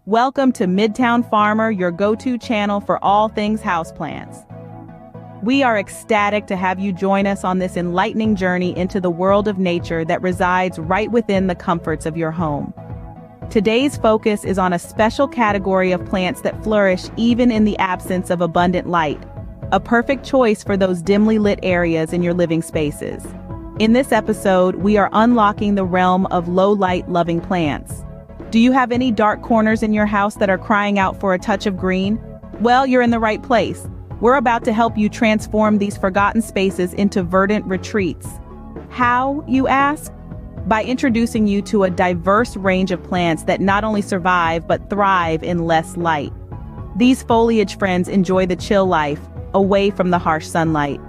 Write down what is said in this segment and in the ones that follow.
Welcome to MidTown Farmer, your go-to channel for all things houseplants. We are ecstatic to have you join us on this enlightening journey into the world of nature that resides right within the comforts of your home. Today's focus is on a special category of plants that flourish even in the absence of abundant light, a perfect choice for those dimly lit areas in your living spaces. In this episode, we are unlocking the realm of low-light loving plants. Do you have any dark corners in your house that are crying out for a touch of green? Well, you're in the right place. We're about to help you transform these forgotten spaces into verdant retreats. How, you ask? By introducing you to a diverse range of plants that not only survive but thrive in less light. These foliage friends enjoy the chill life, away from the harsh sunlight.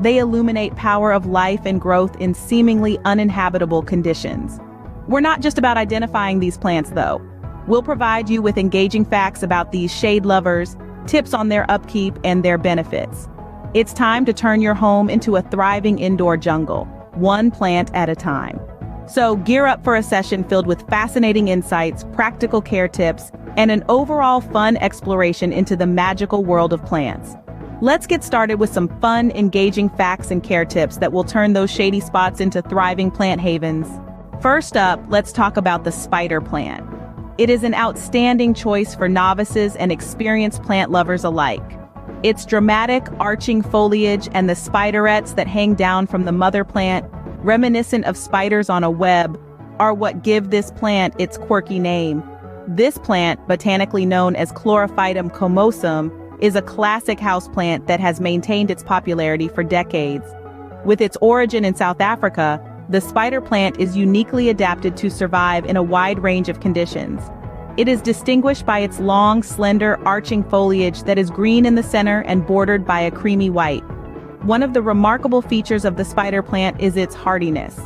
They illuminate power of life and growth in seemingly uninhabitable conditions. We're not just about identifying these plants, though. We'll provide you with engaging facts about these shade lovers, tips on their upkeep, and their benefits. It's time to turn your home into a thriving indoor jungle, one plant at a time. So gear up for a session filled with fascinating insights, practical care tips, and an overall fun exploration into the magical world of plants. Let's get started with some fun, engaging facts and care tips that will turn those shady spots into thriving plant havens. First up, let's talk about the spider plant. It is an outstanding choice for novices and experienced plant lovers alike. Its dramatic, arching foliage and the spiderets that hang down from the mother plant, reminiscent of spiders on a web, are what give this plant its quirky name. This plant, botanically known as Chlorophytum comosum, is a classic houseplant that has maintained its popularity for decades. With its origin in South Africa, the spider plant is uniquely adapted to survive in a wide range of conditions. It is distinguished by its long, slender, arching foliage that is green in the center and bordered by a creamy white. One of the remarkable features of the spider plant is its hardiness.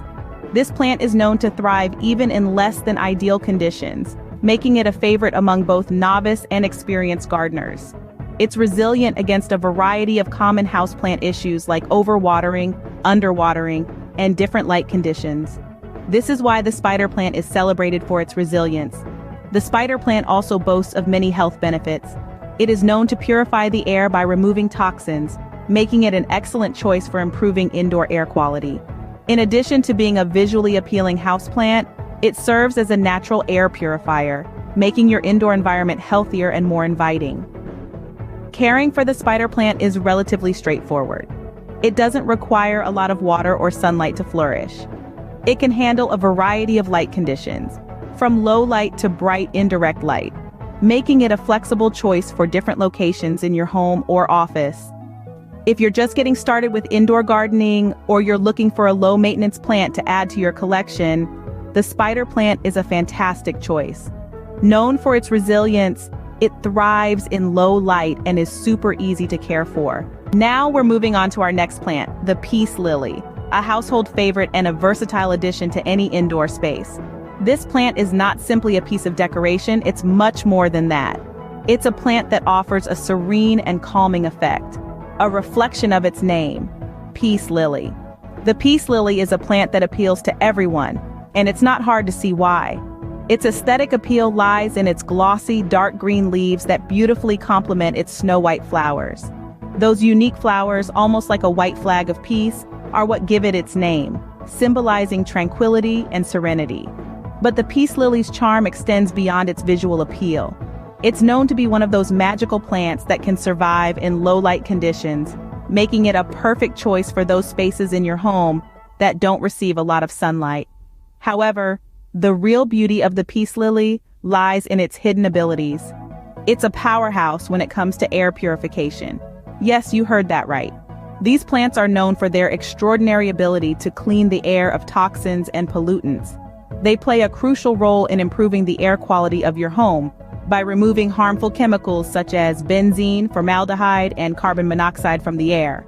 This plant is known to thrive even in less than ideal conditions, making it a favorite among both novice and experienced gardeners. It's resilient against a variety of common houseplant issues like overwatering, underwatering, and different light conditions. This is why the spider plant is celebrated for its resilience. The spider plant also boasts of many health benefits. It is known to purify the air by removing toxins, making it an excellent choice for improving indoor air quality. In addition to being a visually appealing houseplant, it serves as a natural air purifier, making your indoor environment healthier and more inviting. Caring for the spider plant is relatively straightforward. It doesn't require a lot of water or sunlight to flourish. It can handle a variety of light conditions, from low light to bright indirect light, making it a flexible choice for different locations in your home or office. If you're just getting started with indoor gardening or you're looking for a low-maintenance plant to add to your collection, the spider plant is a fantastic choice. Known for its resilience, it thrives in low light and is super easy to care for. Now we're moving on to our next plant, the peace lily, a household favorite and a versatile addition to any indoor space. This plant is not simply a piece of decoration, it's much more than that. It's a plant that offers a serene and calming effect, a reflection of its name, peace lily. The peace lily is a plant that appeals to everyone, and it's not hard to see why. Its aesthetic appeal lies in its glossy, dark green leaves that beautifully complement its snow-white flowers. Those unique flowers, almost like a white flag of peace, are what give it its name, symbolizing tranquility and serenity. But the peace lily's charm extends beyond its visual appeal. It's known to be one of those magical plants that can survive in low-light conditions, making it a perfect choice for those spaces in your home that don't receive a lot of sunlight. However, the real beauty of the peace lily lies in its hidden abilities. It's a powerhouse when it comes to air purification. Yes, you heard that right. These plants are known for their extraordinary ability to clean the air of toxins and pollutants. They play a crucial role in improving the air quality of your home by removing harmful chemicals such as benzene, formaldehyde, and carbon monoxide from the air.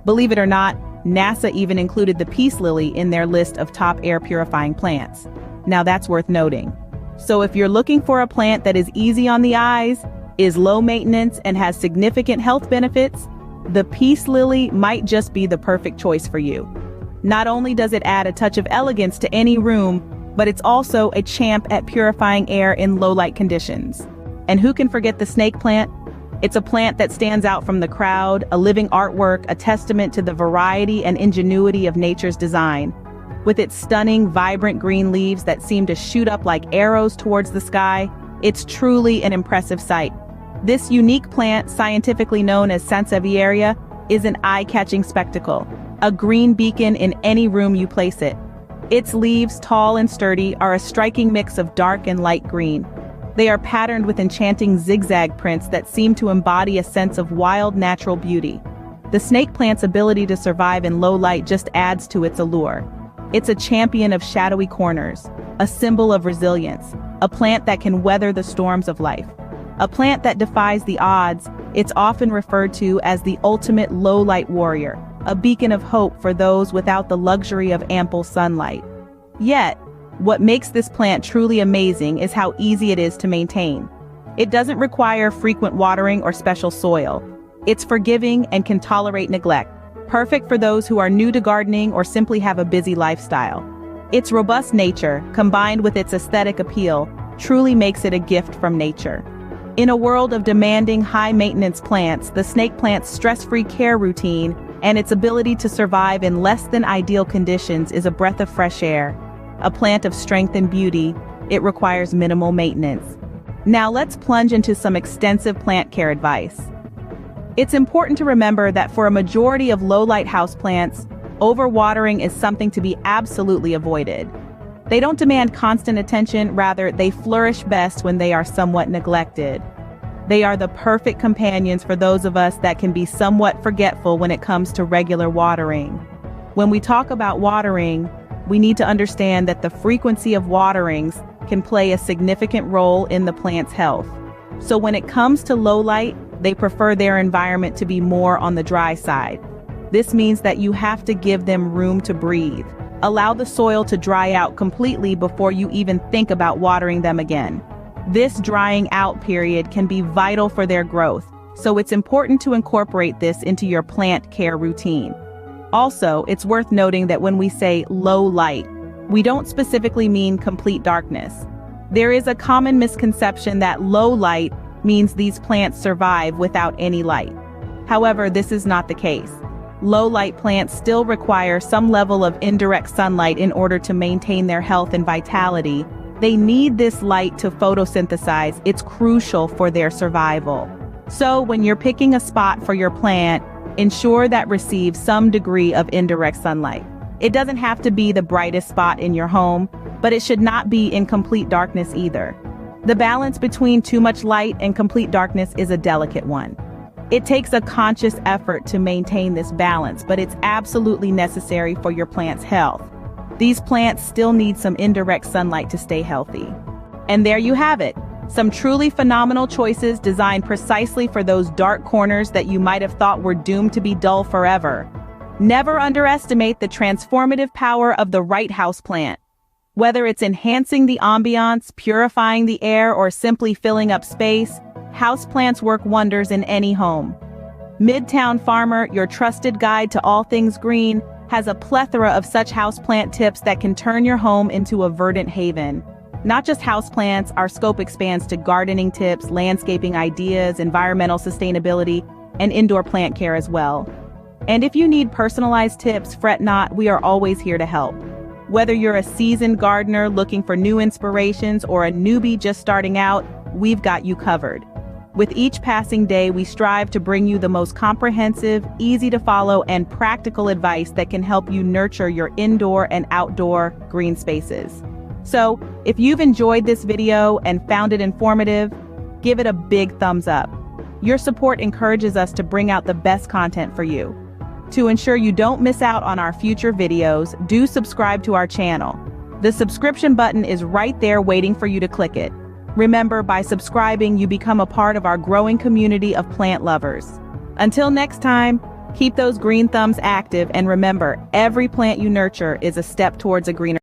Believe it or not, NASA even included the peace lily in their list of top air purifying plants. Now that's worth noting. So if you're looking for a plant that is easy on the eyes, is low maintenance, and has significant health benefits, the peace lily might just be the perfect choice for you. Not only does it add a touch of elegance to any room, but it's also a champ at purifying air in low-light conditions. And who can forget the snake plant? It's a plant that stands out from the crowd, a living artwork, a testament to the variety and ingenuity of nature's design. With its stunning, vibrant green leaves that seem to shoot up like arrows towards the sky, it's truly an impressive sight. This unique plant, scientifically known as Sansevieria, is an eye-catching spectacle, a green beacon in any room you place it. Its leaves, tall and sturdy, are a striking mix of dark and light green. They are patterned with enchanting zigzag prints that seem to embody a sense of wild natural beauty. The snake plant's ability to survive in low light just adds to its allure. It's a champion of shadowy corners, a symbol of resilience, a plant that can weather the storms of life. A plant that defies the odds, it's often referred to as the ultimate low-light warrior, a beacon of hope for those without the luxury of ample sunlight. Yet, what makes this plant truly amazing is how easy it is to maintain. It doesn't require frequent watering or special soil. It's forgiving and can tolerate neglect, perfect for those who are new to gardening or simply have a busy lifestyle. Its robust nature, combined with its aesthetic appeal, truly makes it a gift from nature. In a world of demanding high-maintenance plants, the snake plant's stress-free care routine and its ability to survive in less than ideal conditions is a breath of fresh air. A plant of strength and beauty, it requires minimal maintenance. Now let's plunge into some extensive plant care advice. It's important to remember that for a majority of low-light houseplants, overwatering is something to be absolutely avoided. They don't demand constant attention, rather, they flourish best when they are somewhat neglected. They are the perfect companions for those of us that can be somewhat forgetful when it comes to regular watering. When we talk about watering, we need to understand that the frequency of waterings can play a significant role in the plant's health. So when it comes to low light, they prefer their environment to be more on the dry side. This means that you have to give them room to breathe. Allow the soil to dry out completely before you even think about watering them again. This drying out period can be vital for their growth, so it's important to incorporate this into your plant care routine. Also, it's worth noting that when we say low light, we don't specifically mean complete darkness. There is a common misconception that low light means these plants survive without any light. However, this is not the case. Low-light plants still require some level of indirect sunlight in order to maintain their health and vitality. They need this light to photosynthesize. It's crucial for their survival. So when you're picking a spot for your plant, ensure that receives some degree of indirect sunlight. It doesn't have to be the brightest spot in your home, but it should not be in complete darkness either. The balance between too much light and complete darkness is a delicate one. It takes a conscious effort to maintain this balance, but it's absolutely necessary for your plant's health. These plants still need some indirect sunlight to stay healthy. And there you have it, some truly phenomenal choices designed precisely for those dark corners that you might have thought were doomed to be dull forever. Never underestimate the transformative power of the right houseplant. Whether it's enhancing the ambiance, purifying the air, or simply filling up space, houseplants work wonders in any home. MidTown Farmer, your trusted guide to all things green, has a plethora of such houseplant tips that can turn your home into a verdant haven. Not just houseplants, our scope expands to gardening tips, landscaping ideas, environmental sustainability, and indoor plant care as well. And if you need personalized tips, fret not, we are always here to help. Whether you're a seasoned gardener looking for new inspirations or a newbie just starting out, we've got you covered. With each passing day, we strive to bring you the most comprehensive, easy to follow, and practical advice that can help you nurture your indoor and outdoor green spaces. So, if you've enjoyed this video and found it informative, give it a big thumbs up. Your support encourages us to bring out the best content for you. To ensure you don't miss out on our future videos, do subscribe to our channel. The subscription button is right there waiting for you to click it. Remember, by subscribing, you become a part of our growing community of plant lovers. Until next time, keep those green thumbs active and remember, every plant you nurture is a step towards a greener